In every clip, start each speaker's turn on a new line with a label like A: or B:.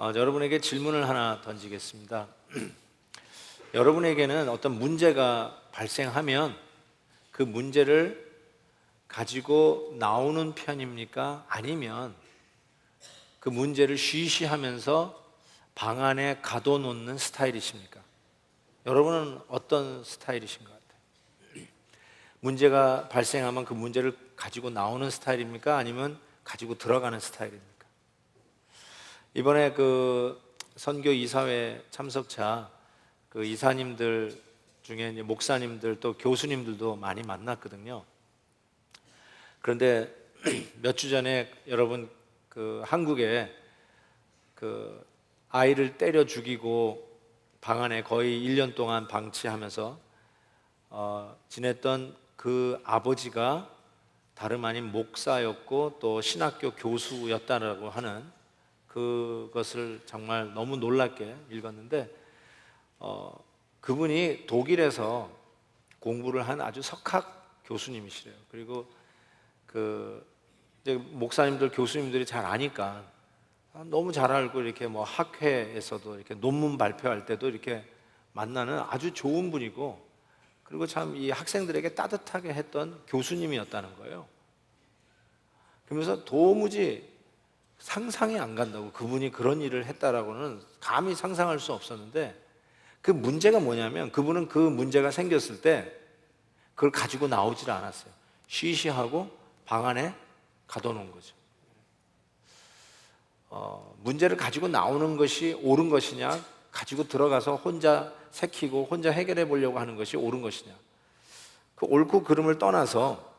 A: 여러분에게 질문을 하나 던지겠습니다. 여러분에게는 어떤 문제가 발생하면 그 문제를 가지고 나오는 편입니까? 아니면 그 문제를 쉬쉬하면서 방 안에 가둬놓는 스타일이십니까? 여러분은 어떤 스타일이신 것 같아요? 문제가 발생하면 그 문제를 가지고 나오는 스타일입니까? 아니면 가지고 들어가는 스타일입니까? 이번에 그 선교 이사회 참석차 그 이사님들 중에 이제 목사님들 또 교수님들도 많이 만났거든요. 그런데 몇 주 전에 여러분 그 한국에 그 아이를 때려 죽이고 방 안에 거의 1년 동안 방치하면서 지냈던 그 아버지가 다름 아닌 목사였고 또 신학교 교수였다라고 하는 그것을 정말 너무 놀랍게 읽었는데 그분이 독일에서 공부를 한 아주 석학 교수님이시래요. 그리고 그 이제 목사님들 교수님들이 잘 아니까 너무 잘 알고 이렇게 뭐 학회에서도 이렇게 논문 발표할 때도 이렇게 만나는 아주 좋은 분이고, 그리고 참 이 학생들에게 따뜻하게 했던 교수님이었다는 거예요. 그러면서 도무지 상상이 안 간다고, 그분이 그런 일을 했다라고는 감히 상상할 수 없었는데, 그 문제가 뭐냐면 그분은 그 문제가 생겼을 때 그걸 가지고 나오질 않았어요. 쉬쉬하고 방 안에 가둬놓은 거죠. 문제를 가지고 나오는 것이 옳은 것이냐, 가지고 들어가서 혼자 새키고 혼자 해결해 보려고 하는 것이 옳은 것이냐, 그 옳고 그름을 떠나서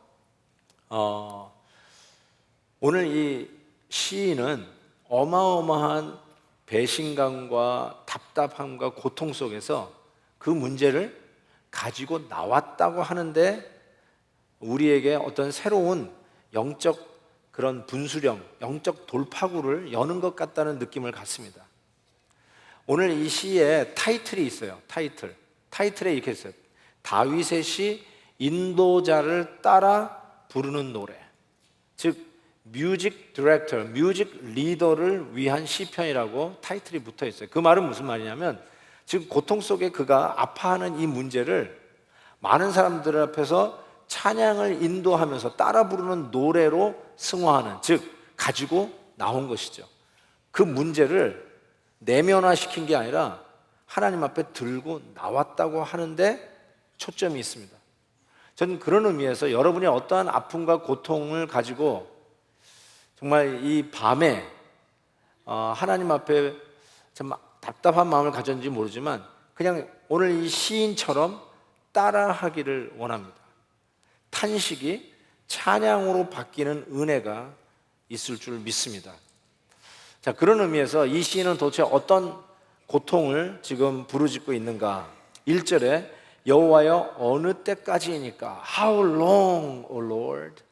A: 오늘 이 시인은 어마어마한 배신감과 답답함과 고통 속에서 그 문제를 가지고 나왔다고 하는데 우리에게 어떤 새로운 영적 그런 분수령, 영적 돌파구를 여는 것 같다는 느낌을 갖습니다. 오늘 이 시에 타이틀이 있어요. 타이틀에 이렇게 있어요. 다윗의 시 인도자를 따라 부르는 노래. 즉 뮤직 디렉터, 뮤직 리더를 위한 시편이라고 타이틀이 붙어 있어요. 그 말은 무슨 말이냐면 지금 고통 속에 그가 아파하는 이 문제를 많은 사람들 앞에서 찬양을 인도하면서 따라 부르는 노래로 승화하는, 즉 가지고 나온 것이죠. 그 문제를 내면화시킨 게 아니라 하나님 앞에 들고 나왔다고 하는데 초점이 있습니다. 저는 그런 의미에서 여러분이 어떠한 아픔과 고통을 가지고 정말 이 밤에 하나님 앞에 참 답답한 마음을 가졌는지 모르지만 그냥 오늘 이 시인처럼 따라하기를 원합니다. 탄식이 찬양으로 바뀌는 은혜가 있을 줄 믿습니다. 자, 그런 의미에서 이 시인은 도대체 어떤 고통을 지금 부르짖고 있는가? 1절에 여호와여 어느 때까지이니까? How long, O Lord?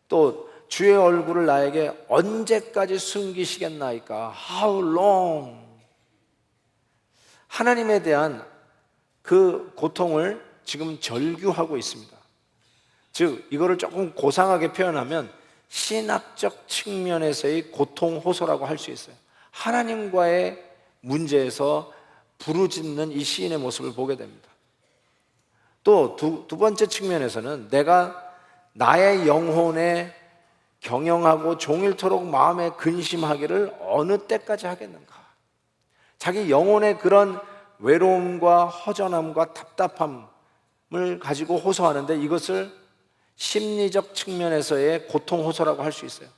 A: 또 주의 얼굴을 나에게 언제까지 숨기시겠나이까? How long? 하나님에 대한 그 고통을 지금 절규하고 있습니다. 즉 이거를 조금 고상하게 표현하면 신학적 측면에서의 고통 호소라고 할 수 있어요. 하나님과의 문제에서 부르짖는 이 시인의 모습을 보게 됩니다. 또 두 번째 측면에서는 내가 나의 영혼에 경영하고 종일토록 마음에 근심하기를 어느 때까지 하겠는가? 자기 영혼의 그런 외로움과 허전함과 답답함을 가지고 호소하는데 이것을 심리적 측면에서의 고통 호소라고 할 수 있어요.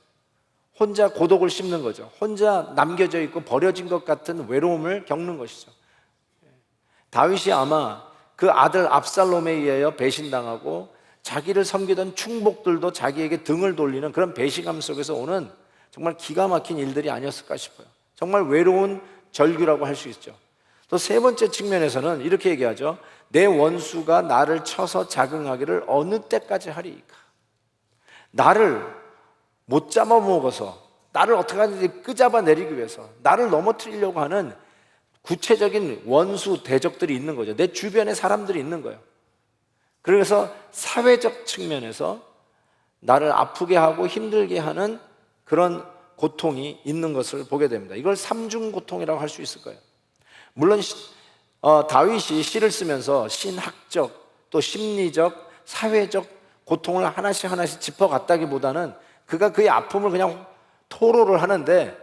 A: 혼자 고독을 씹는 거죠. 혼자 남겨져 있고 버려진 것 같은 외로움을 겪는 것이죠. 다윗이 아마 그 아들 압살롬에 의하여 배신당하고 자기를 섬기던 충복들도 자기에게 등을 돌리는 그런 배신감 속에서 오는 정말 기가 막힌 일들이 아니었을까 싶어요. 정말 외로운 절규라고 할 수 있죠. 또 세 번째 측면에서는 이렇게 얘기하죠. 내 원수가 나를 쳐서 자긍하기를 어느 때까지 하리이까? 나를 못 잡아먹어서 나를 어떻게 하든지 끄잡아내리기 위해서 나를 넘어뜨리려고 하는 구체적인 원수 대적들이 있는 거죠. 내 주변에 사람들이 있는 거예요. 그래서 사회적 측면에서 나를 아프게 하고 힘들게 하는 그런 고통이 있는 것을 보게 됩니다. 이걸 삼중 고통이라고 할 수 있을 거예요. 물론 다윗이 시를 쓰면서 신학적 또 심리적 사회적 고통을 하나씩 하나씩 짚어갔다기보다는 그가 그의 아픔을 그냥 토로를 하는데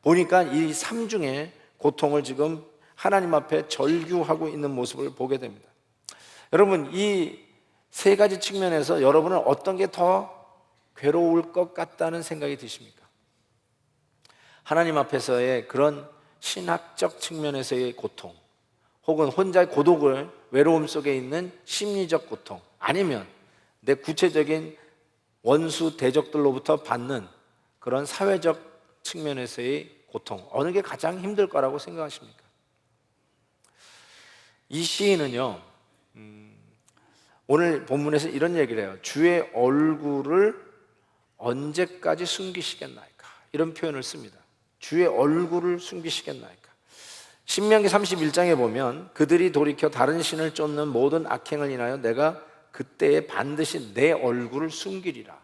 A: 보니까 이 삼중의 고통을 지금 하나님 앞에 절규하고 있는 모습을 보게 됩니다. 여러분, 이 세 가지 측면에서 여러분은 어떤 게 더 괴로울 것 같다는 생각이 드십니까? 하나님 앞에서의 그런 신학적 측면에서의 고통, 혹은 혼자의 고독을 외로움 속에 있는 심리적 고통, 아니면 내 구체적인 원수 대적들로부터 받는 그런 사회적 측면에서의 고통, 어느 게 가장 힘들 거라고 생각하십니까? 이 시인은요, 오늘 본문에서 이런 얘기를 해요. 주의 얼굴을 언제까지 숨기시겠나이까? 이런 표현을 씁니다. 주의 얼굴을 숨기시겠나이까? 신명기 31장에 보면 그들이 돌이켜 다른 신을 쫓는 모든 악행을 인하여 내가 그때에 반드시 내 얼굴을 숨기리라.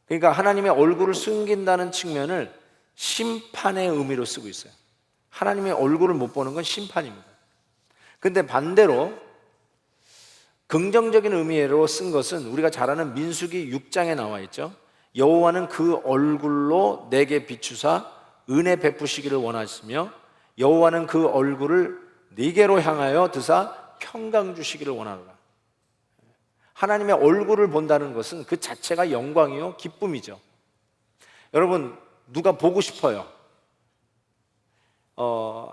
A: 그러니까 하나님의 얼굴을 숨긴다는 측면을 심판의 의미로 쓰고 있어요. 하나님의 얼굴을 못 보는 건 심판입니다. 근데 반대로 긍정적인 의미로 쓴 것은 우리가 잘 아는 민수기 6장에 나와 있죠. 여호와는 그 얼굴로 내게 비추사 은혜 베푸시기를 원하시며 여호와는 그 얼굴을 네게로 향하여 드사 평강 주시기를 원하노라. 하나님의 얼굴을 본다는 것은 그 자체가 영광이요 기쁨이죠. 여러분, 누가 보고 싶어요?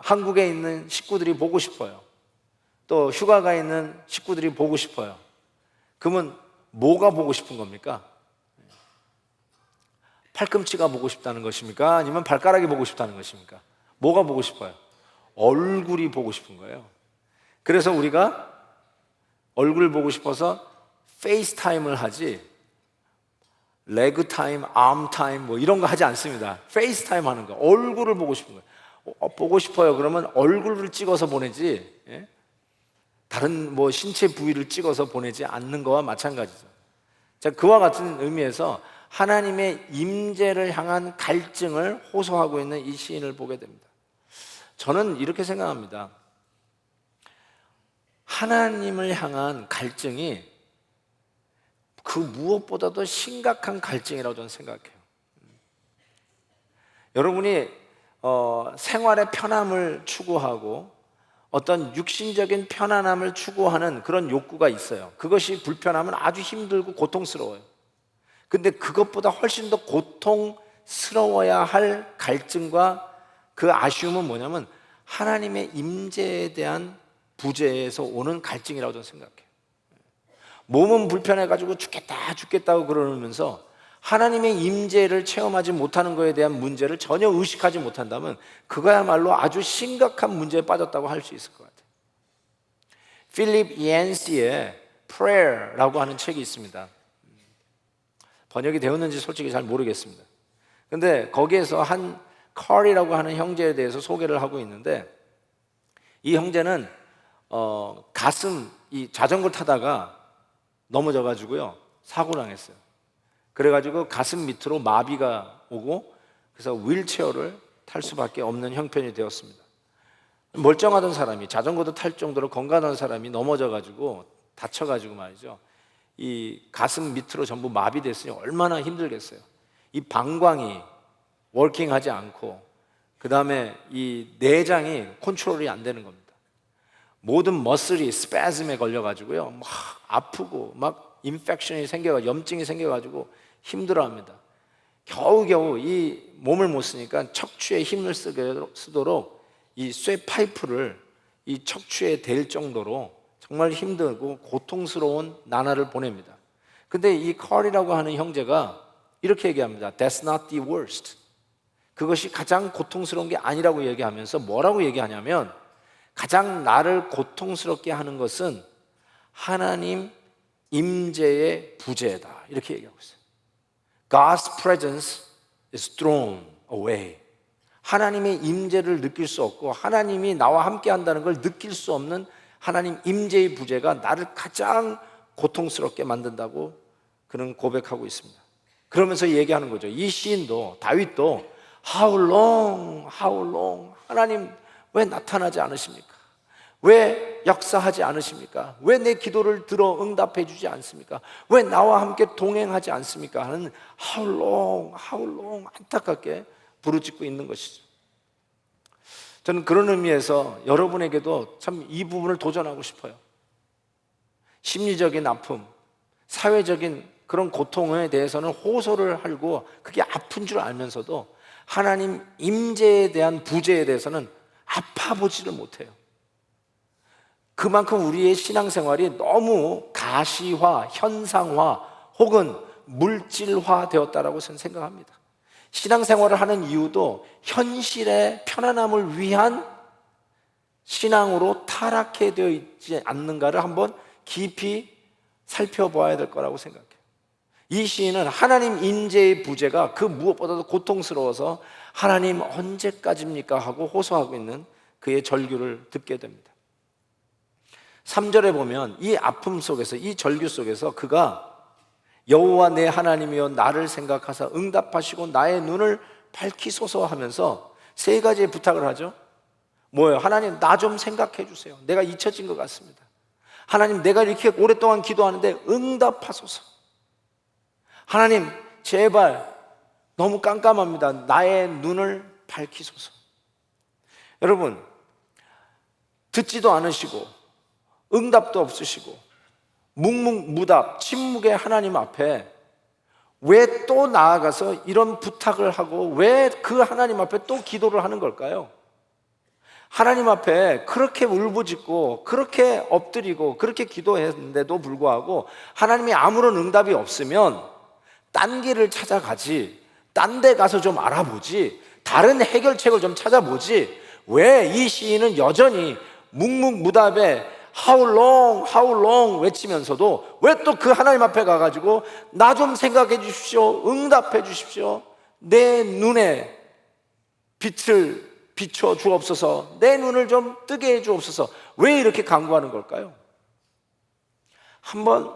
A: 한국에 있는 식구들이 보고 싶어요. 또 휴가가 있는 식구들이 보고 싶어요. 그러면 뭐가 보고 싶은 겁니까? 팔꿈치가 보고 싶다는 것입니까? 아니면 발가락이 보고 싶다는 것입니까? 뭐가 보고 싶어요? 얼굴이 보고 싶은 거예요. 그래서 우리가 얼굴 보고 싶어서 페이스타임을 하지 레그 타임, 암 타임 뭐 이런 거 하지 않습니다. 페이스타임 하는 거, 얼굴을 보고 싶은 거예요. 보고 싶어요. 그러면 얼굴을 찍어서 보내지, 예? 다른 뭐 신체 부위를 찍어서 보내지 않는 거와 마찬가지죠. 자, 그와 같은 의미에서 하나님의 임재를 향한 갈증을 호소하고 있는 이 시인을 보게 됩니다. 저는 이렇게 생각합니다. 하나님을 향한 갈증이 그 무엇보다도 심각한 갈증이라고 저는 생각해요. 여러분이 생활의 편함을 추구하고 어떤 육신적인 편안함을 추구하는 그런 욕구가 있어요. 그것이 불편하면 아주 힘들고 고통스러워요. 근데 그것보다 훨씬 더 고통스러워야 할 갈증과 그 아쉬움은 뭐냐면 하나님의 임재에 대한 부재에서 오는 갈증이라고 저는 생각해요. 몸은 불편해가지고 죽겠다고 그러면서 하나님의 임재를 체험하지 못하는 것에 대한 문제를 전혀 의식하지 못한다면 그거야말로 아주 심각한 문제에 빠졌다고 할 수 있을 것 같아요. 필립 얀시의 Prayer라고 하는 책이 있습니다. 번역이 되었는지 솔직히 잘 모르겠습니다. 근데 거기에서 한 커리라고 하는 형제에 대해서 소개를 하고 있는데, 이 형제는 이 자전거 타다가 넘어져가지고요 사고를 당했어요. 그래가지고 가슴 밑으로 마비가 오고 그래서 휠체어를 탈 수밖에 없는 형편이 되었습니다. 멀쩡하던 사람이, 자전거도 탈 정도로 건강한 사람이 넘어져가지고 다쳐가지고 말이죠, 이 가슴 밑으로 전부 마비됐으니 얼마나 힘들겠어요. 이 방광이 워킹하지 않고 그 다음에 이 내장이 컨트롤이 안 되는 겁니다. 모든 머슬이 스패즘에 걸려가지고요 막 아프고 막 인펙션이 생겨가지고 염증이 생겨가지고 힘들어합니다. 겨우겨우 이 몸을 못 쓰니까 척추에 힘을 쓰도록 이 쇠 파이프를 이 척추에 댈 정도로 정말 힘들고 고통스러운 나날을 보냅니다. 근데 이 컬이라고 하는 형제가 이렇게 얘기합니다. That's not the worst. 그것이 가장 고통스러운 게 아니라고 얘기하면서 뭐라고 얘기하냐면, 가장 나를 고통스럽게 하는 것은 하나님 임재의 부재다, 이렇게 얘기하고 있어요. God's presence is thrown away. 하나님의 임재를 느낄 수 없고 하나님이 나와 함께 한다는 걸 느낄 수 없는 하나님 임재의 부재가 나를 가장 고통스럽게 만든다고 그는 고백하고 있습니다. 그러면서 얘기하는 거죠. 이 시인도, 다윗도 How long? 하나님 왜 나타나지 않으십니까? 왜 역사하지 않으십니까? 왜 내 기도를 들어 응답해 주지 않습니까? 왜 나와 함께 동행하지 않습니까? 하는 How long 안타깝게 부르짖고 있는 것이죠. 저는 그런 의미에서 여러분에게도 참 이 부분을 도전하고 싶어요. 심리적인 아픔, 사회적인 그런 고통에 대해서는 호소를 하고 그게 아픈 줄 알면서도 하나님 임재에 대한 부재에 대해서는 아파보지를 못해요. 그만큼 우리의 신앙생활이 너무 가시화, 현상화 혹은 물질화 되었다라고 저는 생각합니다. 신앙생활을 하는 이유도 현실의 편안함을 위한 신앙으로 타락해 되어 있지 않는가를 한번 깊이 살펴봐야 될 거라고 생각해요. 이 시인은 하나님 임재의 부재가 그 무엇보다도 고통스러워서 하나님 언제까지입니까? 하고 호소하고 있는 그의 절규를 듣게 됩니다. 3절에 보면 이 아픔 속에서, 이 절규 속에서 그가 여호와 내 하나님이여 나를 생각하사 응답하시고 나의 눈을 밝히소서 하면서 세 가지의 부탁을 하죠. 뭐예요? 하나님 나 좀 생각해 주세요. 내가 잊혀진 것 같습니다. 하나님 내가 이렇게 오랫동안 기도하는데 응답하소서. 하나님 제발 너무 깜깜합니다. 나의 눈을 밝히소서. 여러분, 듣지도 않으시고 응답도 없으시고 묵묵무답 침묵의 하나님 앞에 왜 또 나아가서 이런 부탁을 하고 왜 그 하나님 앞에 또 기도를 하는 걸까요? 하나님 앞에 그렇게 울부짖고 그렇게 엎드리고 그렇게 기도했는데도 불구하고 하나님이 아무런 응답이 없으면 딴 길을 찾아가지, 딴 데 가서 좀 알아보지, 다른 해결책을 좀 찾아보지, 왜 이 시인은 여전히 묵묵무답에 How long 외치면서도 왜 또 그 하나님 앞에 가가지고 나 좀 생각해 주십시오, 응답해 주십시오, 내 눈에 빛을 비춰 주옵소서, 내 눈을 좀 뜨게 해 주옵소서, 왜 이렇게 간구하는 걸까요? 한번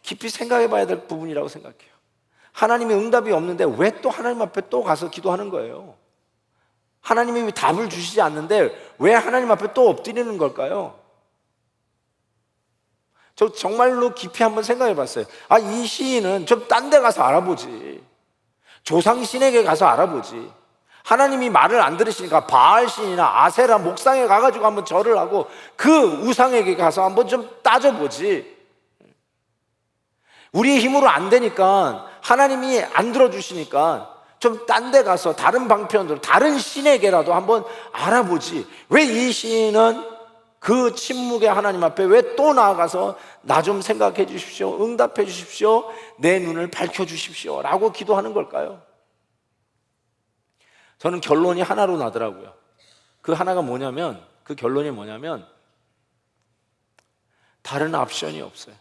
A: 깊이 생각해 봐야 될 부분이라고 생각해요. 하나님의 응답이 없는데 왜 또 하나님 앞에 또 가서 기도하는 거예요? 하나님이 답을 주시지 않는데 왜 하나님 앞에 또 엎드리는 걸까요? 저 정말로 깊이 한번 생각해 봤어요. 이 시인은 좀 딴 데 가서 알아보지, 조상신에게 가서 알아보지, 하나님이 말을 안 들으시니까 바알신이나 아세라 목상에 가가지고 한번 절을 하고 그 우상에게 가서 한번 좀 따져보지. 우리의 힘으로 안 되니까, 하나님이 안 들어주시니까 좀 딴 데 가서 다른 방편으로 다른 신에게라도 한번 알아보지. 왜 이 시인은 그 침묵의 하나님 앞에 왜 또 나아가서 나 좀 생각해 주십시오, 응답해 주십시오, 내 눈을 밝혀 주십시오 라고 기도하는 걸까요? 저는 결론이 하나로 나더라고요. 그 하나가 뭐냐면, 그 결론이 뭐냐면 다른 옵션이 없어요.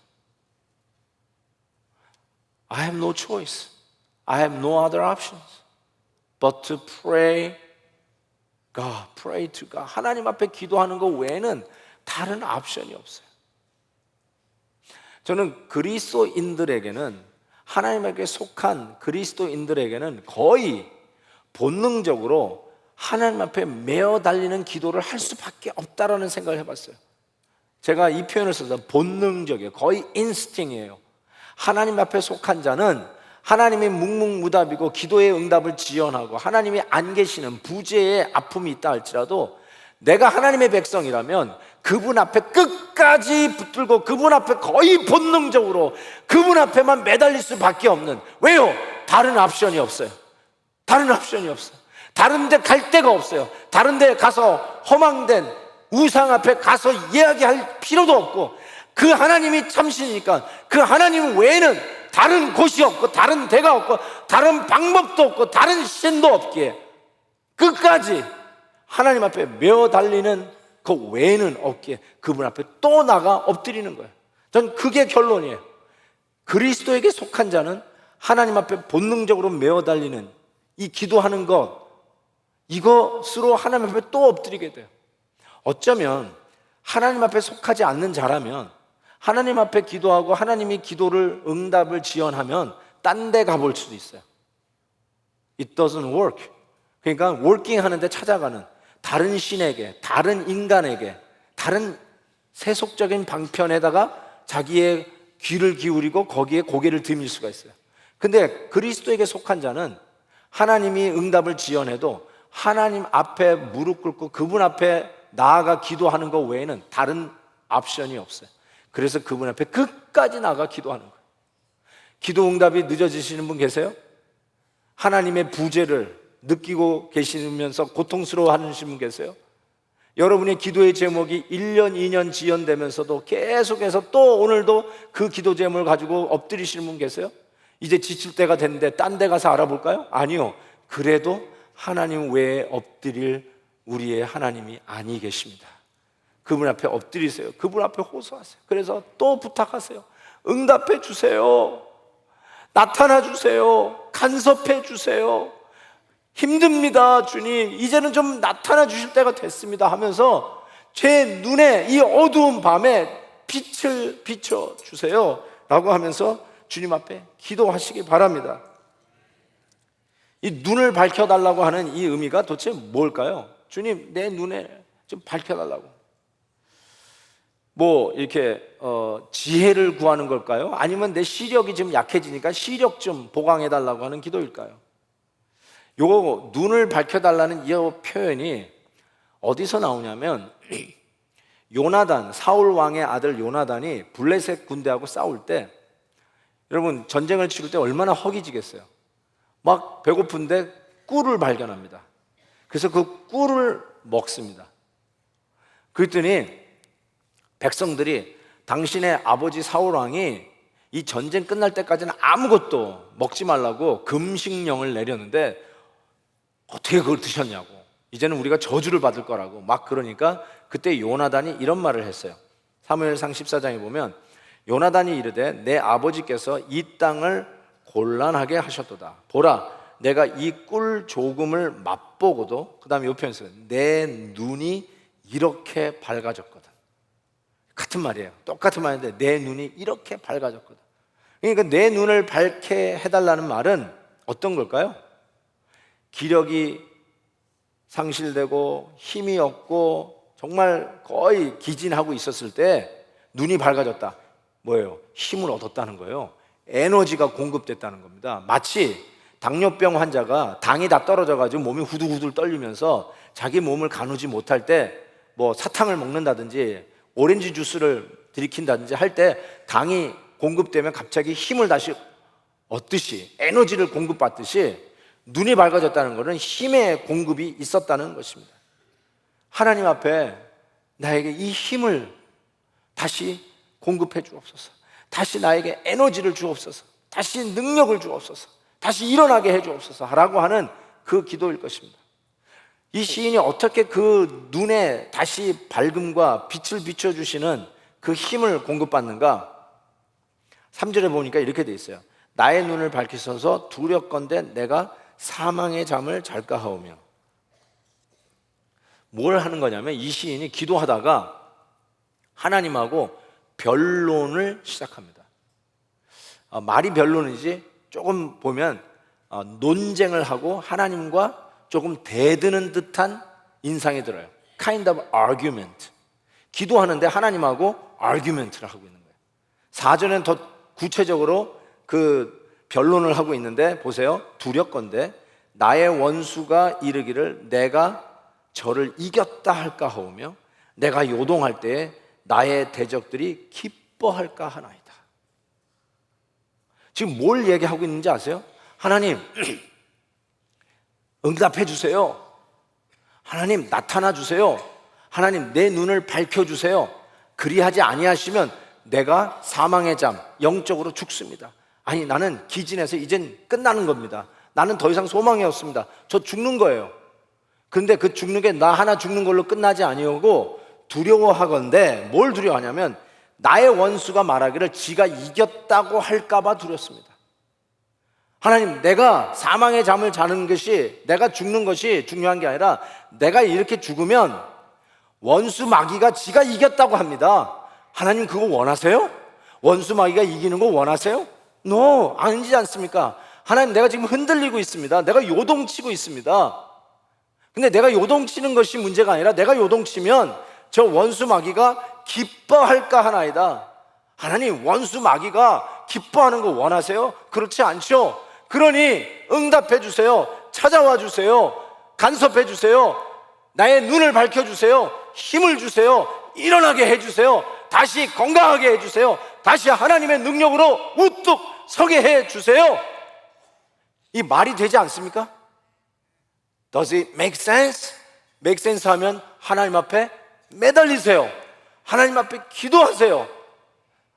A: I have no choice. I have no other options but to pray God, pray to God. 하나님 앞에 기도하는 것 외에는 다른 옵션이 없어요. 저는 그리스도인들에게는, 하나님에게 속한 그리스도인들에게는 거의 본능적으로 하나님 앞에 매어 달리는 기도를 할 수밖에 없다라는 생각을 해봤어요. 제가 이 표현을 써서 본능적이에요. 거의 인스팅이에요. 하나님 앞에 속한 자는 하나님이 묵묵무답이고 기도의 응답을 지연하고 하나님이 안 계시는 부재의 아픔이 있다 할지라도 내가 하나님의 백성이라면 그분 앞에 끝까지 붙들고 그분 앞에 거의 본능적으로 그분 앞에만 매달릴 수밖에 없는, 왜요? 다른 옵션이 없어요. 다른 옵션이 없어요. 다른 데 갈 데가 없어요. 다른 데 가서 허망된 우상 앞에 가서 이야기할 필요도 없고 그 하나님이 참신이니까 그 하나님 외에는 다른 곳이 없고 다른 데가 없고 다른 방법도 없고 다른 신도 없기에 끝까지 하나님 앞에 메어 달리는 그 외에는 없기에 그분 앞에 또 나가 엎드리는 거예요. 전 그게 결론이에요. 그리스도에게 속한 자는 하나님 앞에 본능적으로 메어 달리는 이 기도하는 것, 이것으로 하나님 앞에 또 엎드리게 돼요. 어쩌면 하나님 앞에 속하지 않는 자라면 하나님 앞에 기도하고 하나님이 기도를 응답을 지연하면 딴 데 가볼 수도 있어요. It doesn't work. 그러니까 월킹 하는데 찾아가는 다른 신에게, 다른 인간에게, 다른 세속적인 방편에다가 자기의 귀를 기울이고 거기에 고개를 드밀 수가 있어요. 근데 그리스도에게 속한 자는 하나님이 응답을 지연해도 하나님 앞에 무릎 꿇고 그분 앞에 나아가 기도하는 것 외에는 다른 옵션이 없어요. 그래서 그분 앞에 끝까지 나아가 기도하는 거예요. 기도 응답이 늦어지시는 분 계세요? 하나님의 부재를 느끼고 계시면서 고통스러워하시는 분 계세요? 여러분의 기도의 제목이 1년, 2년 지연되면서도 계속해서 또 오늘도 그 기도 제목을 가지고 엎드리시는 분 계세요? 이제 지칠 때가 됐는데 딴 데 가서 알아볼까요? 아니요. 그래도 하나님 외에 엎드릴 우리의 하나님이 아니 계십니다. 그분 앞에 엎드리세요. 그분 앞에 호소하세요. 그래서 또 부탁하세요. 응답해 주세요. 나타나 주세요. 간섭해 주세요. 힘듭니다, 주님. 이제는 좀 나타나 주실 때가 됐습니다 하면서 제 눈에 이 어두운 밤에 빛을 비춰 주세요 라고 하면서 주님 앞에 기도하시기 바랍니다. 이 눈을 밝혀달라고 하는 이 의미가 도대체 뭘까요? 주님, 내 눈에 좀 밝혀달라고. 뭐 이렇게 지혜를 구하는 걸까요? 아니면 내 시력이 좀 약해지니까 시력 좀 보강해달라고 하는 기도일까요? 요거 눈을 밝혀달라는 이 표현이 어디서 나오냐면 요나단, 사울 왕의 아들 요나단이 블레셋 군대하고 싸울 때, 여러분 전쟁을 치를 때 얼마나 허기지겠어요. 막 배고픈데 꿀을 발견합니다. 그래서 그 꿀을 먹습니다. 그랬더니 백성들이 당신의 아버지 사울 왕이 이 전쟁 끝날 때까지는 아무것도 먹지 말라고 금식령을 내렸는데 어떻게 그걸 드셨냐고, 이제는 우리가 저주를 받을 거라고 막 그러니까 그때 요나단이 이런 말을 했어요. 사무엘상 14장에 보면 요나단이 이르되 내 아버지께서 이 땅을 곤란하게 하셨도다. 보라, 내가 이 꿀 조금을 맛보고도, 그 다음에 이 표현 써요. 내 눈이 이렇게 밝아졌거든. 같은 말이에요. 똑같은 말인데 내 눈이 이렇게 밝아졌거든. 그러니까 내 눈을 밝게 해달라는 말은 어떤 걸까요? 기력이 상실되고 힘이 없고 정말 거의 기진하고 있었을 때 눈이 밝아졌다. 뭐예요? 힘을 얻었다는 거예요. 에너지가 공급됐다는 겁니다. 마치 당뇨병 환자가 당이 다 떨어져가지고 몸이 후들후들 떨리면서 자기 몸을 가누지 못할 때 뭐 사탕을 먹는다든지 오렌지 주스를 들이킨다든지 할 때 당이 공급되면 갑자기 힘을 다시 얻듯이, 에너지를 공급받듯이 눈이 밝아졌다는 것은 힘의 공급이 있었다는 것입니다. 하나님 앞에 나에게 이 힘을 다시 공급해 주옵소서. 다시 나에게 에너지를 주옵소서. 다시 능력을 주옵소서. 다시 일어나게 해 주옵소서 라고 하는 그 기도일 것입니다. 이 시인이 어떻게 그 눈에 다시 밝음과 빛을 비춰주시는 그 힘을 공급받는가? 3절에 보니까 이렇게 돼 있어요. 나의 눈을 밝히셔서 두렵건대 내가 사망의 잠을 잘까 하오며. 뭘 하는 거냐면 이 시인이 기도하다가 하나님하고 변론을 시작합니다. 말이 변론이지 조금 보면 논쟁을 하고 하나님과 조금 대드는 듯한 인상이 들어요. Kind of argument. 기도하는데 하나님하고 argument를 하고 있는 거예요. 4절에는 더 구체적으로 그 변론을 하고 있는데 보세요. 두렵건대 나의 원수가 이르기를 내가 저를 이겼다 할까 하오며 내가 요동할 때에 나의 대적들이 기뻐할까 하나이다. 지금 뭘 얘기하고 있는지 아세요? 하나님 응답해 주세요. 하나님 나타나 주세요. 하나님 내 눈을 밝혀주세요. 그리하지 아니하시면 내가 사망의 잠, 영적으로 죽습니다. 아니 나는 기진해서 이젠 끝나는 겁니다. 나는 더 이상 소망이 없습니다. 저 죽는 거예요. 근데 그 죽는 게 나 하나 죽는 걸로 끝나지 아니하고 두려워하건대 뭘 두려워하냐면 나의 원수가 말하기를 지가 이겼다고 할까봐 두렵습니다. 하나님 내가 사망의 잠을 자는 것이, 내가 죽는 것이 중요한 게 아니라 내가 이렇게 죽으면 원수 마귀가 지가 이겼다고 합니다. 하나님 그거 원하세요? 원수 마귀가 이기는 거 원하세요? No, 아니지 않습니까? 하나님 내가 지금 흔들리고 있습니다. 내가 요동치고 있습니다. 근데 내가 요동치는 것이 문제가 아니라 내가 요동치면 저 원수 마귀가 기뻐할까 하나이다. 하나님, 원수 마귀가 기뻐하는 거 원하세요? 그렇지 않죠? 그러니 응답해 주세요. 찾아와 주세요. 간섭해 주세요. 나의 눈을 밝혀 주세요. 힘을 주세요. 일어나게 해 주세요. 다시 건강하게 해 주세요. 다시 하나님의 능력으로 우뚝 서게 해 주세요. 이 말이 되지 않습니까? Does it make sense? make sense 하면 하나님 앞에 매달리세요. 하나님 앞에 기도하세요.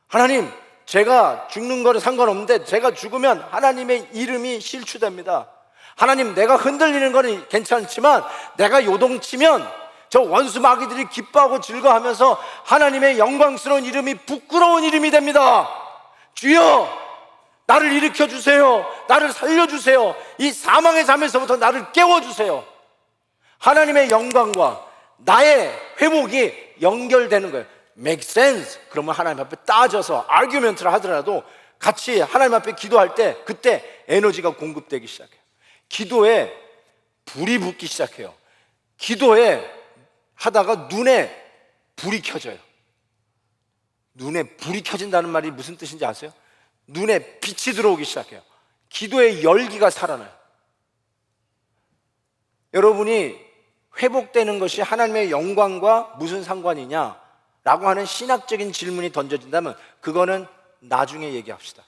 A: 하나님, 제가 죽는 거는 상관없는데 제가 죽으면 하나님의 이름이 실추됩니다. 하나님, 내가 흔들리는 거는 괜찮지만 내가 요동치면 저 원수 마귀들이 기뻐하고 즐거워하면서 하나님의 영광스러운 이름이 부끄러운 이름이 됩니다. 주여, 나를 일으켜 주세요. 나를 살려주세요. 이 사망의 잠에서부터 나를 깨워주세요. 하나님의 영광과 나의 회복이 연결되는 거예요. make sense. 그러면 하나님 앞에 따져서 아규멘트를 하더라도 같이 하나님 앞에 기도할 때 그때 에너지가 공급되기 시작해요. 기도에 불이 붙기 시작해요. 기도에 하다가 눈에 불이 켜져요. 눈에 불이 켜진다는 말이 무슨 뜻인지 아세요? 눈에 빛이 들어오기 시작해요. 기도의 열기가 살아나요. 여러분이 회복되는 것이 하나님의 영광과 무슨 상관이냐 라고 하는 신학적인 질문이 던져진다면 그거는 나중에 얘기합시다.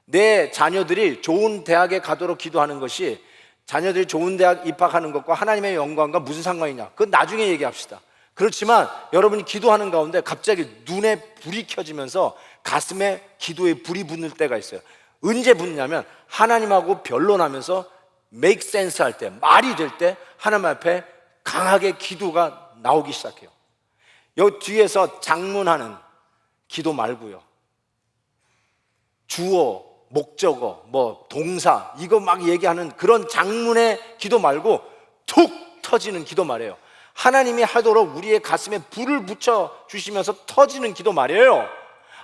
A: 내 자녀들이 좋은 대학에 가도록 기도하는 것이 자녀들이 좋은 대학 입학하는 것과 하나님의 영광과 무슨 상관이냐, 그건 나중에 얘기합시다. 그렇지만 여러분이 기도하는 가운데 갑자기 눈에 불이 켜지면서 가슴에 기도의 불이 붙는 때가 있어요. 언제 붙냐면 하나님하고 변론하면서 make sense 할 때, 말이 될 때 하나님 앞에 강하게 기도가 나오기 시작해요. 여기 뒤에서 장문하는 기도 말고요, 주어, 목적어, 동사 이거 막 얘기하는 그런 장문의 기도 말고 툭 터지는 기도 말이에요. 하나님이 하도록 우리의 가슴에 불을 붙여 주시면서 터지는 기도 말이에요.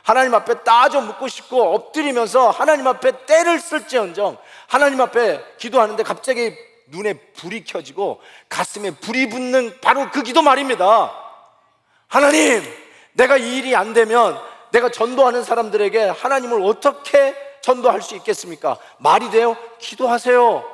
A: 하나님 앞에 따져 묻고 싶고 엎드리면서 하나님 앞에 때를 쓸지언정 하나님 앞에 기도하는데 갑자기 눈에 불이 켜지고 가슴에 불이 붙는 바로 그 기도 말입니다. 하나님, 내가 이 일이 안 되면 내가 전도하는 사람들에게 하나님을 어떻게 전도할 수 있겠습니까? 말이 돼요? 기도하세요.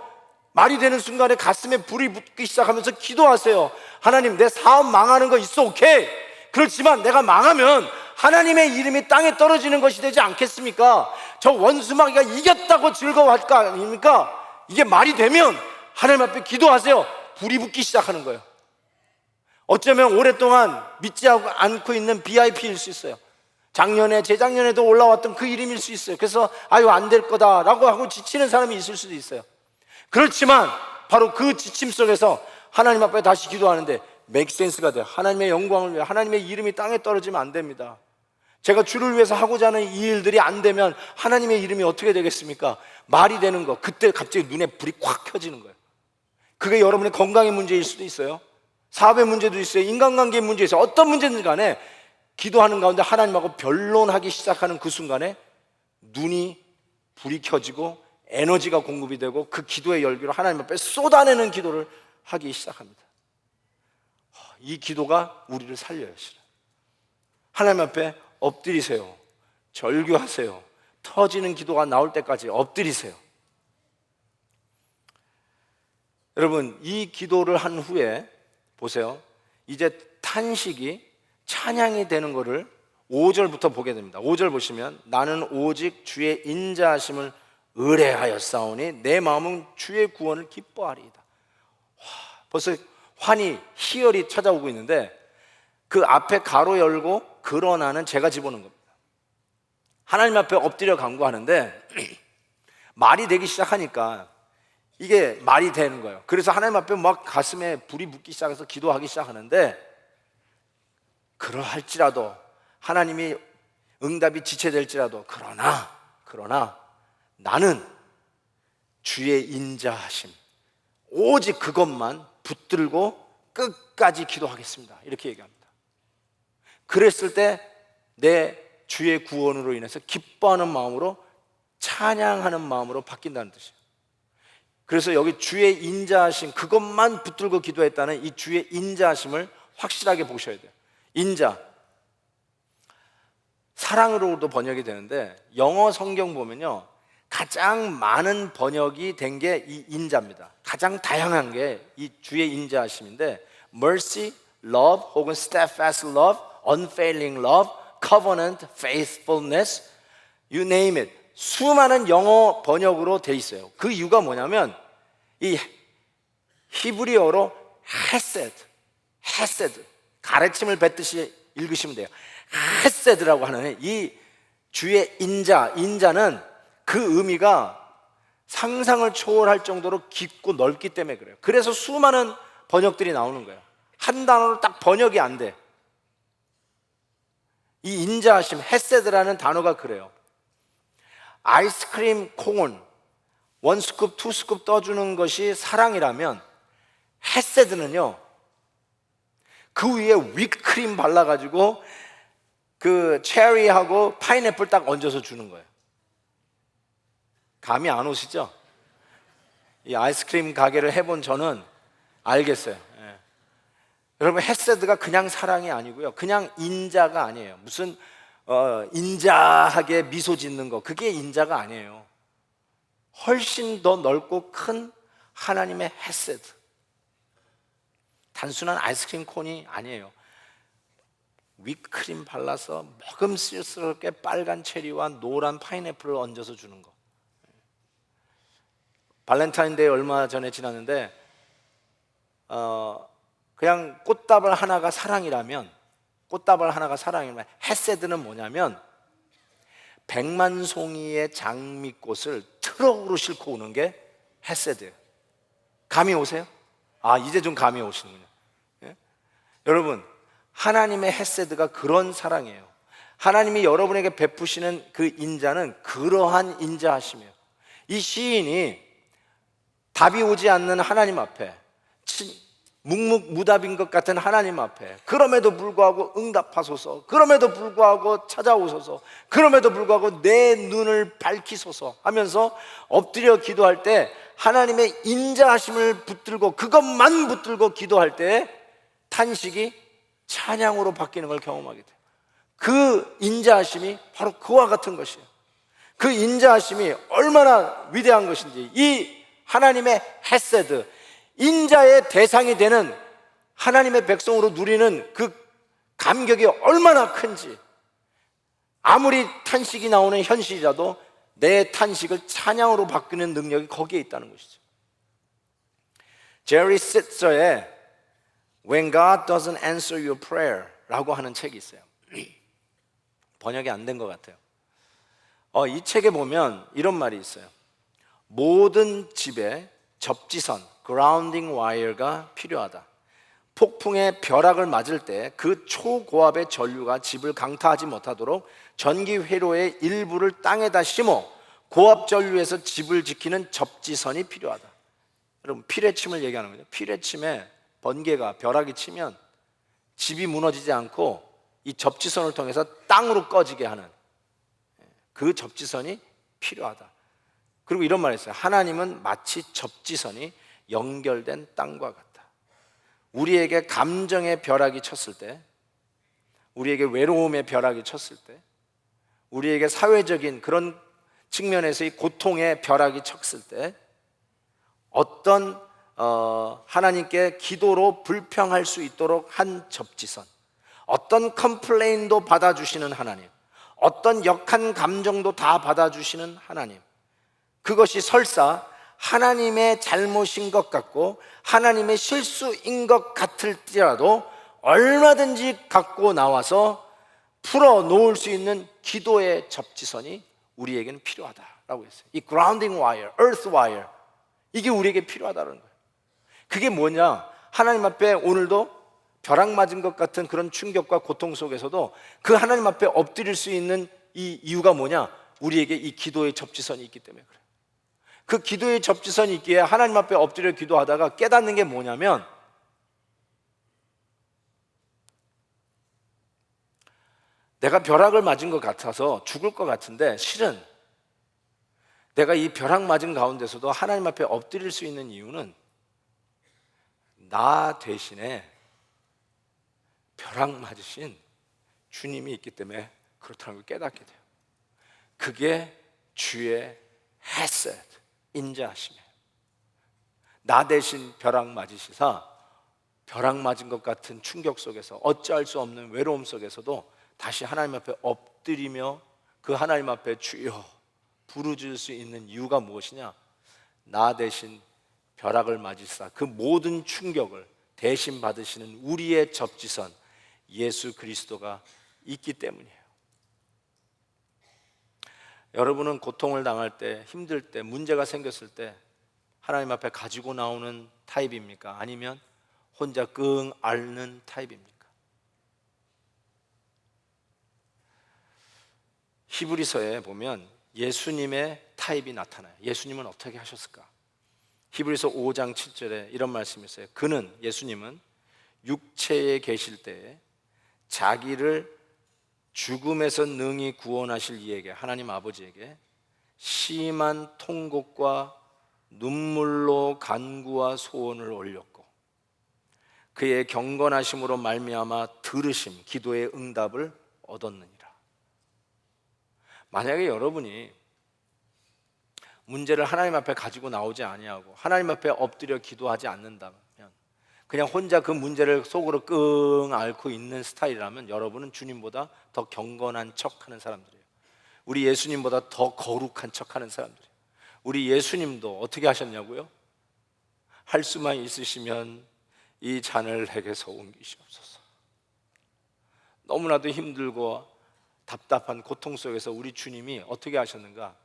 A: 말이 되는 순간에 가슴에 불이 붙기 시작하면서 기도하세요. 하나님, 내 사업 망하는 거 있어, 오케이. 그렇지만 내가 망하면 하나님의 이름이 땅에 떨어지는 것이 되지 않겠습니까? 저 원수마귀가 이겼다고 즐거워할 거 아닙니까? 이게 말이 되면 하나님 앞에 기도하세요. 불이 붙기 시작하는 거예요. 어쩌면 오랫동안 믿지 않고 있는 BIP일 수 있어요. 작년에 재작년에도 올라왔던 그 이름일 수 있어요. 그래서 아유 안 될 거다라고 하고 지치는 사람이 있을 수도 있어요. 그렇지만 바로 그 지침 속에서 하나님 앞에 다시 기도하는데 make sense가 돼요. 하나님의 영광을 위해 하나님의 이름이 땅에 떨어지면 안 됩니다. 제가 주를 위해서 하고자 하는 이 일들이 안 되면 하나님의 이름이 어떻게 되겠습니까? 말이 되는 거, 그때 갑자기 눈에 불이 콱 켜지는 거예요. 그게 여러분의 건강의 문제일 수도 있어요. 사업의 문제도 있어요. 인간관계의 문제 있어요. 어떤 문제든 간에 기도하는 가운데 하나님하고 변론하기 시작하는 그 순간에 눈이 불이 켜지고 에너지가 공급이 되고 그 기도의 열기로 하나님 앞에 쏟아내는 기도를 하기 시작합니다. 이 기도가 우리를 살려요. 하나님 앞에 엎드리세요. 절규하세요. 터지는 기도가 나올 때까지 엎드리세요. 여러분, 이 기도를 한 후에 보세요. 이제 탄식이 찬양이 되는 것을 5절부터 보게 됩니다. 5절 보시면 나는 오직 주의 인자하심을 의뢰하였사오니 내 마음은 주의 구원을 기뻐하리이다. 벌써 환희, 희열이 찾아오고 있는데 그 앞에 가로 열고 그러나는 제가 집어넣은 겁니다. 하나님 앞에 엎드려 간구하는데 말이 되기 시작하니까 이게 말이 되는 거예요. 그래서 하나님 앞에 막 가슴에 불이 붙기 시작해서 기도하기 시작하는데 그러할지라도 하나님이 응답이 지체될지라도 그러나 나는 주의 인자하심 오직 그것만 붙들고 끝까지 기도하겠습니다. 이렇게 얘기합니다. 그랬을 때 내 주의 구원으로 인해서 기뻐하는 마음으로 찬양하는 마음으로 바뀐다는 뜻이에요. 그래서 여기 주의 인자하심, 그것만 붙들고 기도했다는 이 주의 인자하심을 확실하게 보셔야 돼요. 인자, 사랑으로도 번역이 되는데 영어 성경 보면요, 가장 많은 번역이 된 게 이 인자입니다. 가장 다양한 게 이 주의 인자하심인데, mercy, love 혹은 steadfast love, unfailing love, covenant, faithfulness, you name it. 수많은 영어 번역으로 돼 있어요. 그 이유가 뭐냐면 이 히브리어로 헤세드, 가르침을 뱉듯이 읽으시면 돼요. 헤세드라고 하는 이 주의 인자는 그 의미가 상상을 초월할 정도로 깊고 넓기 때문에 그래요. 그래서 수많은 번역들이 나오는 거예요. 한 단어로 딱 번역이 안 돼. 이 인자하심, 헤세드라는 단어가 그래요. 아이스크림 콘 1스쿱, 2스쿱 떠주는 것이 사랑이라면, 헤세드는요, 그 위에 휘크림 발라가지고 그 체리하고 파인애플 딱 얹어서 주는 거예요. 감이 안 오시죠? 이 아이스크림 가게를 해본 저는 알겠어요. 예. 여러분, 헤세드가 그냥 사랑이 아니고요, 그냥 인자가 아니에요. 무슨 인자하게 미소 짓는 거, 그게 인자가 아니에요. 훨씬 더 넓고 큰 하나님의 헤세드, 단순한 아이스크림 콘이 아니에요. 휘크림 발라서 먹음직스럽게 빨간 체리와 노란 파인애플을 얹어서 주는 거. 발렌타인데이 얼마 전에 지났는데 그냥 꽃다발 하나가 사랑이라면, 헤세드는 뭐냐면 100만 송이의 장미꽃을 트럭으로 싣고 오는 게 헤세드예요. 감이 오세요? 이제 좀 감이 오시는군요. 예? 여러분, 하나님의 헤세드가 그런 사랑이에요. 하나님이 여러분에게 베푸시는 그 인자는 그러한 인자하심이에요. 이 시인이 답이 오지 않는 하나님 앞에, 묵묵무답인 것 같은 하나님 앞에, 그럼에도 불구하고 응답하소서, 그럼에도 불구하고 찾아오소서, 그럼에도 불구하고 내 눈을 밝히소서 하면서 엎드려 기도할 때 하나님의 인자하심을 붙들고, 그것만 붙들고 기도할 때 탄식이 찬양으로 바뀌는 걸 경험하게 돼요. 그 인자하심이 바로 그와 같은 것이에요. 그 인자하심이 얼마나 위대한 것인지, 이 하나님의 헤세드, 인자의 대상이 되는 하나님의 백성으로 누리는 그 감격이 얼마나 큰지, 아무리 탄식이 나오는 현실이라도 내 탄식을 찬양으로 바꾸는 능력이 거기에 있다는 것이죠. 제리 시트저의 When God Doesn't Answer Your Prayer 라고 하는 책이 있어요. 번역이 안 된 것 같아요. 이 책에 보면 이런 말이 있어요. 모든 집에 접지선, 그라운딩 와이어가 필요하다. 폭풍의 벼락을 맞을 때 그 초고압의 전류가 집을 강타하지 못하도록 전기 회로의 일부를 땅에다 심어 고압 전류에서 집을 지키는 접지선이 필요하다. 여러분, 피뢰침을 얘기하는 거죠. 피뢰침에 번개가, 벼락이 치면 집이 무너지지 않고 이 접지선을 통해서 땅으로 꺼지게 하는 그 접지선이 필요하다. 그리고 이런 말이 있어요. 하나님은 마치 접지선이 연결된 땅과 같다. 우리에게 감정의 벼락이 쳤을 때, 우리에게 외로움의 벼락이 쳤을 때, 우리에게 사회적인 그런 측면에서의 고통의 벼락이 쳤을 때, 어떤 하나님께 기도로 불평할 수 있도록 한 접지선, 어떤 컴플레인도 받아주시는 하나님, 어떤 역한 감정도 다 받아주시는 하나님, 그것이 설사 하나님의 잘못인 것 같고 하나님의 실수인 것 같을지라도 얼마든지 갖고 나와서 풀어놓을 수 있는 기도의 접지선이 우리에게는 필요하다라고 했어요. 이 grounding wire, earth wire, 이게 우리에게 필요하다는 거예요. 그게 뭐냐? 하나님 앞에 오늘도 벼락 맞은 것 같은 그런 충격과 고통 속에서도 그 하나님 앞에 엎드릴 수 있는 이 이유가 뭐냐? 우리에게 이 기도의 접지선이 있기 때문에 그래요. 그 기도의 접지선이 있기에 하나님 앞에 엎드려 기도하다가 깨닫는 게 뭐냐면, 내가 벼락을 맞은 것 같아서 죽을 것 같은데 실은 내가 이 벼락 맞은 가운데서도 하나님 앞에 엎드릴 수 있는 이유는 나 대신에 벼락 맞으신 주님이 있기 때문에 그렇다는 걸 깨닫게 돼요. 그게 주의 헤셋, 인자하심이에요. 나 대신 벼락 맞으시사 벼락 맞은 것 같은 충격 속에서 어찌할 수 없는 외로움 속에서도 다시 하나님 앞에 엎드리며 그 하나님 앞에 주여 부르짖을 수 있는 이유가 무엇이냐? 나 대신 벼락을 맞으시사 그 모든 충격을 대신 받으시는 우리의 접지선 예수 그리스도가 있기 때문이에요. 여러분은 고통을 당할 때, 힘들 때, 문제가 생겼을 때 하나님 앞에 가지고 나오는 타입입니까? 아니면 혼자 끙 앓는 타입입니까? 히브리서에 보면 예수님의 타입이 나타나요. 예수님은 어떻게 하셨을까? 히브리서 5장 7절에 이런 말씀이 있어요. 그는, 예수님은 육체에 계실 때에 자기를 죽음에서 능히 구원하실 이에게, 하나님 아버지에게 심한 통곡과 눈물로 간구와 소원을 올렸고 그의 경건하심으로 말미암아 들으심, 기도의 응답을 얻었느니라. 만약에 여러분이 문제를 하나님 앞에 가지고 나오지 아니하고 하나님 앞에 엎드려 기도하지 않는다면, 그냥 혼자 그 문제를 속으로 끙 앓고 있는 스타일이라면 여러분은 주님보다 더 경건한 척하는 사람들이에요. 우리 예수님보다 더 거룩한 척하는 사람들이에요. 우리 예수님도 어떻게 하셨냐고요? 할 수만 있으시면 이 잔을 내게서 옮기시옵소서. 너무나도 힘들고 답답한 고통 속에서 우리 주님이 어떻게 하셨는가?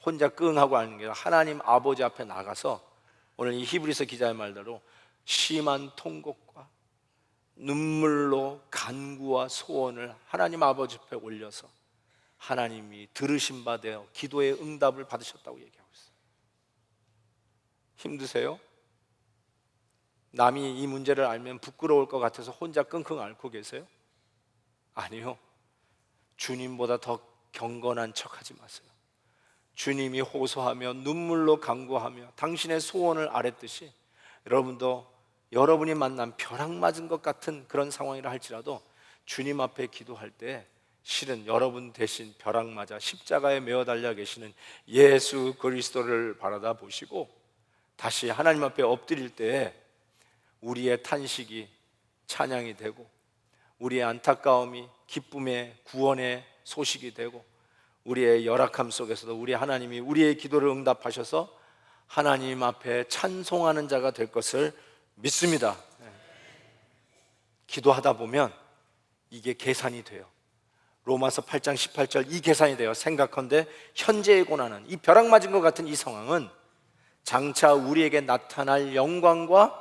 A: 혼자 끙하고 앓는 게 아니라 하나님 아버지 앞에 나가서 오늘 이 히브리서 기자의 말대로 심한 통곡과 눈물로 간구와 소원을 하나님 아버지 앞에 올려서 하나님이 들으신 바 되어 기도의 응답을 받으셨다고 얘기하고 있어요. 힘드세요? 남이 이 문제를 알면 부끄러울 것 같아서 혼자 끙끙 앓고 계세요? 아니요. 주님보다 더 경건한 척하지 마세요. 주님이 호소하며 눈물로 간구하며 당신의 소원을 아뢰듯이 여러분도 여러분이 만난 벼락 맞은 것 같은 그런 상황이라 할지라도 주님 앞에 기도할 때 실은 여러분 대신 벼락 맞아 십자가에 매어 달려 계시는 예수 그리스도를 바라다 보시고 다시 하나님 앞에 엎드릴 때에 우리의 탄식이 찬양이 되고 우리의 안타까움이 기쁨의 구원의 소식이 되고 우리의 열악함 속에서도 우리 하나님이 우리의 기도를 응답하셔서 하나님 앞에 찬송하는 자가 될 것을 믿습니다. 기도하다 보면 이게 계산이 돼요. 로마서 8장 18절 이 계산이 돼요. 생각컨대 현재의 고난은, 이 벼락 맞은 것 같은 이 상황은 장차 우리에게 나타날 영광과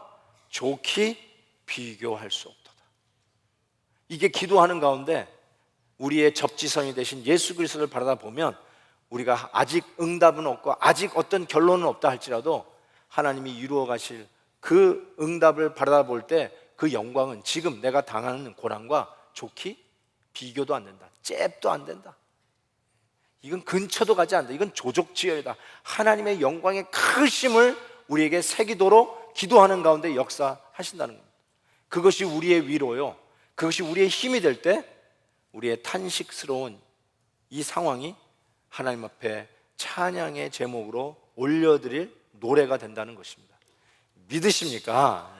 A: 좋게 비교할 수 없도다. 이게 기도하는 가운데 우리의 접지선이 되신 예수 그리스도를 바라다 보면 우리가 아직 응답은 없고 아직 어떤 결론은 없다 할지라도 하나님이 이루어 가실 그 응답을 바라다 볼 때 그 영광은 지금 내가 당하는 고난과 좋게 비교도 안 된다. 잽도 안 된다. 이건 근처도 가지 않는다. 이건 조족지혈이다. 하나님의 영광의 크심을 우리에게 새기도록 기도하는 가운데 역사하신다는 겁니다. 그것이 우리의 위로요, 그것이 우리의 힘이 될 때 우리의 탄식스러운 이 상황이 하나님 앞에 찬양의 제목으로 올려드릴 노래가 된다는 것입니다. 믿으십니까?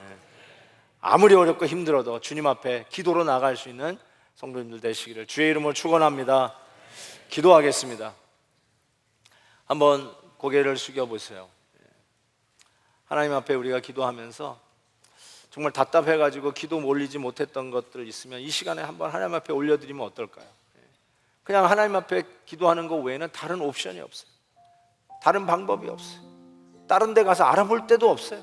A: 아무리 어렵고 힘들어도 주님 앞에 기도로 나갈 수 있는 성도님들 되시기를 주의 이름으로 축원합니다. 기도하겠습니다. 한번 고개를 숙여보세요. 하나님 앞에 우리가 기도하면서 정말 답답해가지고 기도 올리지 못했던 것들 있으면 이 시간에 한번 하나님 앞에 올려드리면 어떨까요? 그냥 하나님 앞에 기도하는 것 외에는 다른 옵션이 없어요. 다른 방법이 없어요. 다른 데 가서 알아볼 데도 없어요.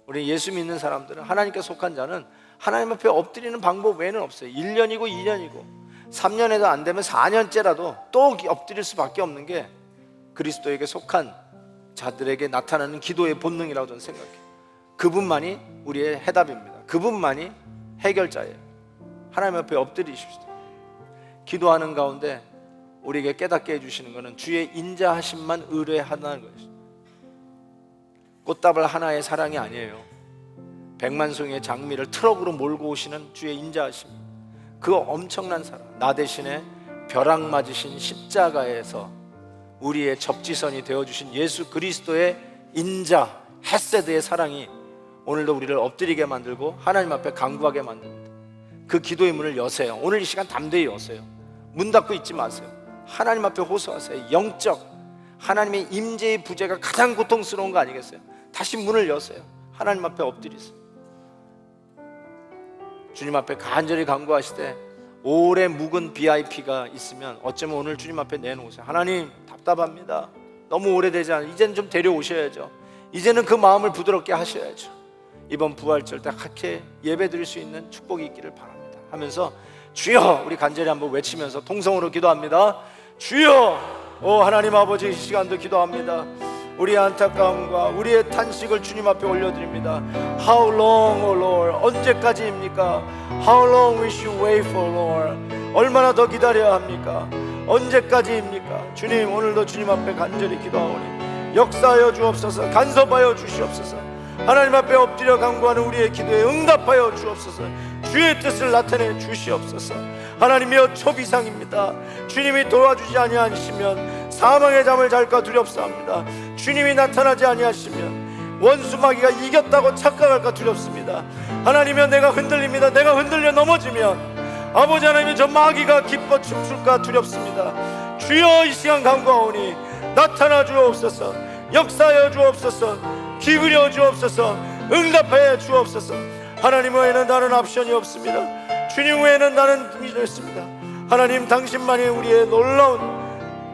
A: 우리 예수 믿는 사람들은, 하나님께 속한 자는 하나님 앞에 엎드리는 방법 외에는 없어요. 1년이고 2년이고 3년에도 안 되면 4년째라도 또 엎드릴 수밖에 없는 게 그리스도에게 속한 자들에게 나타나는 기도의 본능이라고 저는 생각해요. 그분만이 우리의 해답입니다. 그분만이 해결자예요. 하나님 앞에 엎드리십시오. 기도하는 가운데 우리에게 깨닫게 해주시는 것은 주의 인자하심만 의뢰하는 것이죠. 꽃다발 하나의 사랑이 아니에요. 백만송이의 장미를 트럭으로 몰고 오시는 주의 인자하심, 그 엄청난 사랑, 나 대신에 벼락 맞으신 십자가에서 우리의 접지선이 되어주신 예수 그리스도의 인자, 헤세드의 사랑이 오늘도 우리를 엎드리게 만들고 하나님 앞에 간구하게 만듭니다. 그 기도의 문을 여세요. 오늘 이 시간 담대히 여세요. 문 닫고 있지 마세요. 하나님 앞에 호소하세요. 영적 하나님의 임재의 부재가 가장 고통스러운 거 아니겠어요? 다시 문을 여세요. 하나님 앞에 엎드리세요. 주님 앞에 간절히 간구하실 때 오래 묵은 BIP가 있으면 어쩌면 오늘 주님 앞에 내놓으세요. 하나님, 답답합니다. 너무 오래되지 않아요. 이제는 좀 데려오셔야죠. 이제는 그 마음을 부드럽게 하셔야죠. 이번 부활절 때 함께 예배 드릴 수 있는 축복이 있기를 바랍니다 하면서 주여, 우리 간절히 한번 외치면서 통성으로 기도합니다. 주여, 오 하나님 아버지, 이 시간도 기도합니다. 우리의 안타까움과 우리의 탄식을 주님 앞에 올려드립니다. How long, O Lord? 언제까지입니까? How long will you wait for, Lord? 얼마나 더 기다려야 합니까? 언제까지입니까? 주님, 오늘도 주님 앞에 간절히 기도하오니 역사하여 주옵소서. 간섭하여 주시옵소서. 하나님 앞에 엎드려 간구하는 우리의 기도에 응답하여 주옵소서. 주의 뜻을 나타내 주시옵소서. 하나님이여, 초비상입니다. 주님이 도와주지 아니하시면 사망의 잠을 잘까 두렵사옵니다. 주님이 나타나지 아니하시면 원수 마귀가 이겼다고 착각할까 두렵습니다. 하나님이여, 내가 흔들립니다. 내가 흔들려 넘어지면 아버지 하나님이 저 마귀가 기뻐 춤출까 두렵습니다. 주여, 이 시간 간구하오니 나타나 주옵소서. 역사하여 주옵소서. 기울여 주옵소서. 응답하여 주옵소서. 하나님 외에는 다른 옵션이 없습니다. 주님 외에는 다른 길이 없습니다. 하나님, 당신만이 우리의 놀라운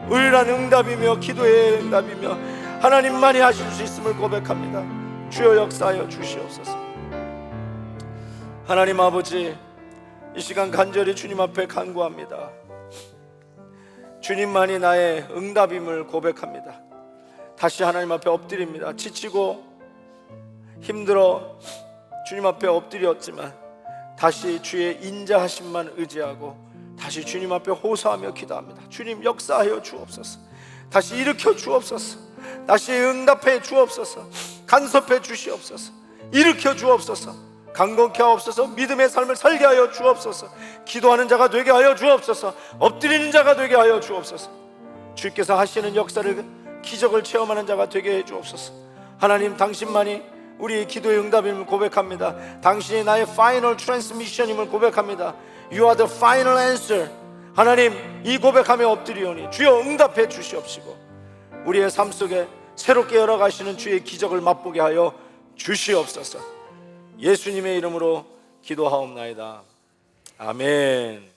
A: 의란 응답이며 기도의 응답이며 하나님만이 하실 수 있음을 고백합니다. 주여, 역사하여 주시옵소서. 하나님 아버지, 이 시간 간절히 주님 앞에 간구합니다. 주님만이 나의 응답임을 고백합니다. 다시 하나님 앞에 엎드립니다. 지치고 힘들어 주님 앞에 엎드렸지만 다시 주의 인자하심만 의지하고 다시 주님 앞에 호소하며 기도합니다. 주님, 역사하여 주옵소서. 다시 일으켜 주옵소서. 다시 응답해 주옵소서. 간섭해 주시옵소서. 일으켜 주옵소서. 강건케 하옵소서. 믿음의 삶을 살게 하여 주옵소서. 기도하는 자가 되게 하여 주옵소서. 엎드리는 자가 되게 하여 주옵소서. 주께서 하시는 역사를, 기적을 체험하는 자가 되게 해 주옵소서. 하나님, 당신만이 우리의 기도의 응답임을 고백합니다. 당신이 나의 파이널 트랜스미션임을 고백합니다. You are the final answer. 하나님, 이 고백하며 엎드리오니 주여, 응답해 주시옵시고 우리의 삶 속에 새롭게 열어가시는 주의 기적을 맛보게 하여 주시옵소서. 예수님의 이름으로 기도하옵나이다. 아멘.